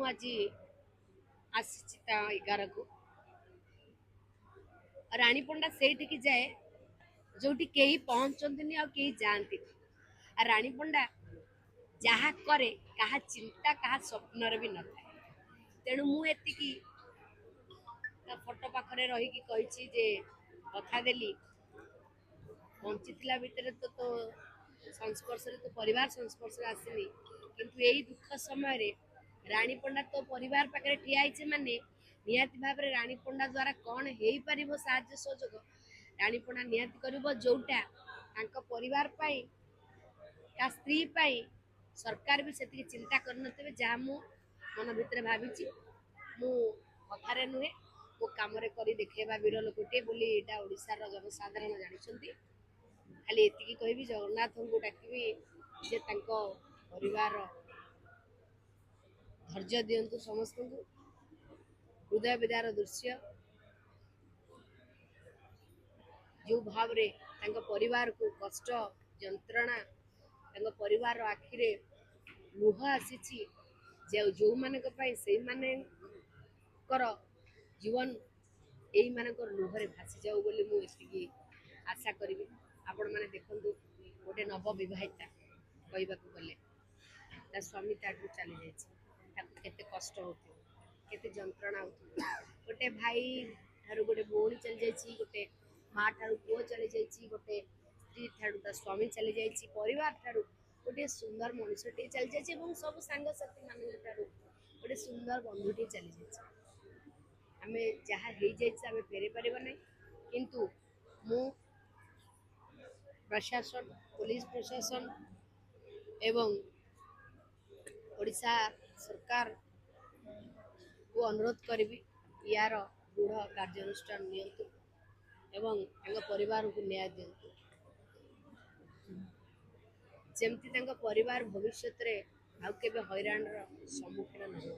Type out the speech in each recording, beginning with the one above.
आज आसी 11 को रानीपंडा से जाए जो कहीं पहुंचती आ जाती रानीपंडा जहा करे कहा चिंता कहा स्वप्न भी न था तेणु मुझे फोटो पाखरे रही कथा देली बंचीला भितर तो संस्पर्श तो परिवार संस्पर्श आसनी किंतु यही दुख समय रानीपंडा तो परिवार पाखे ठिया माने निहाती भाव में रानीपंडा द्वारा कौन हो पार साहाय्य सहयोग रानीपंडा निहाती कर जोटा परिवार पाई का स्त्री पाई सरकार भी से चिंता करनते जहाँ मु मन भितर भावी मु कथार नुहे मो कम कर देखा विरल कोटे बोली एटा ओडिशार जनसाधारण जानी खाली एति कहबी जगन्नाथ को डाकबी जे तांको परिवार धैर्य दिंतु समस्त को हृदय विदार दृश्य जो भाव रे तांको परिवार को कष्ट जंत्रणा तांको परिवार आखिरे लुह आसी जो मानक पाई से मानकर जीवन यही मानकर लुहरे भासी जाऊ बोली मु एतिकी आशा करी आपण मैंने देखु गोटे नव बहिता कहवाक गले ता स्वामी ताठू चली जाते कष्ट हो जंत्रणा हो गोटे भाई ठार गोटे भौणी चली जा गोटे माँ ठार पुओ चली जा गोटे स्त्री ठार स्वामी चली जा परिवार ठार गोटे सुंदर मनुष्यटे चली जाए सब सांगसाथी मान गोटे सुंदर बंधुटे चली जाए आम जहाँ हो फेरी पार ना किंतु मु प्रशासन पुलिस प्रशासन एवं ओडिशा सरकार को अनुरोध करी यार दृढ़ कार्यानुष्ठान नियंतु एवं परिवार को न्याय दिंतु जमती परिवार भविष्य आउ केबे हैरान सम्मुखीन न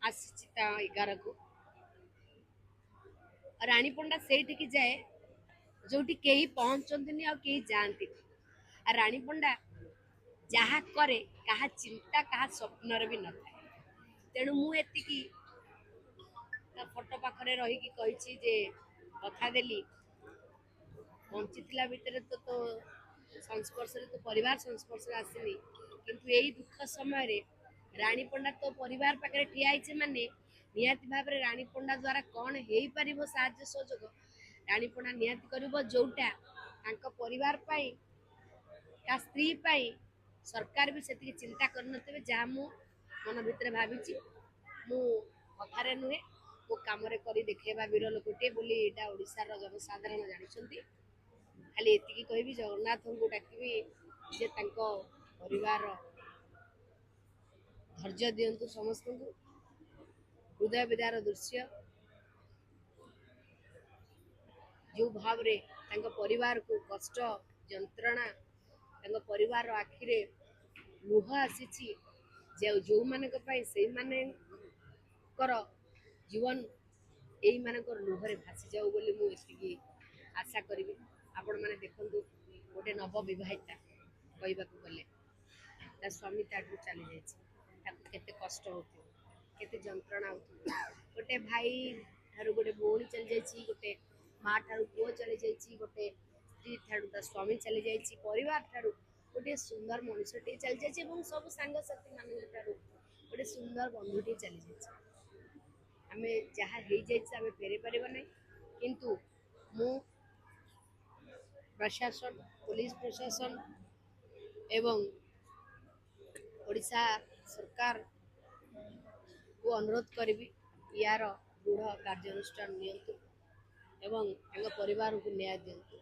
आसी 11 को रानीपंडा से जाए जो कहीं पहुंचती आ जाती रानीपंडा जहा करे कहा चिंता कहा स्वप्न भी न था तेणु मुझे फोटो पाखरे रही कथा देली बंचीला भितर तो संस्पर्श तो परिवार संस्पर्श आसनी किंतु यही दुख समय रानीपंडा तो परिवार पाखे ठिया माने निहाती भाव में रानीपंडा द्वारा कौन हो पार साहाय्य सहयोग रानीपंडा निहाती कर जोटा परिवार पाई का स्त्री पाई सरकार भी से चिंता करनते जहाँ मु मन भितर भावी मु कथार नुहे मो कम कर देखा विरल कोटे बोली एटा ओडिशार जनसाधारण जानी खाली एति कहबी जगन्नाथ को डाकबी जे तांको परिवार धैर्य दिंतु समस्त को हृदय विदार दृश्य जो भाव रे तांको परिवार को कष्ट जंत्रणा तांको परिवार आखिरे लुह आसी जो मानक पाई से मानकर जीवन यही मानकर लुहरे भासी जाऊ बोली मु एतिकी आशा करी आपण मैंने देखु गोटे नव बहिता कहवाक गले ता स्वामी ताठू चली जाते कष्ट हो जंत्रणा हो गोटे भाई ठार गोटे भौणी चली जा गोटे माँ ठार पुओ चली जा गोटे स्त्री ठार स्वामी चली जा परिवार ठार गोटे सुंदर मनुष्यटे चली जाए सब सांगसाथी मान गोटे सुंदर बंधुटे चली जाए आम जहाँ हो फेरी पार ना किंतु मु प्रशासन पुलिस प्रशासन एवं ओडिशा सरकार को अनुरोध करी यार दृढ़ कार्यानुष्ठान नियंतु एवं परिवार को न्याय दिंतु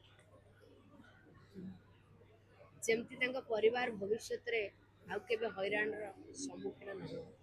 जमती परिवार भविष्य आउ केबे हैरान सम्मुखीन न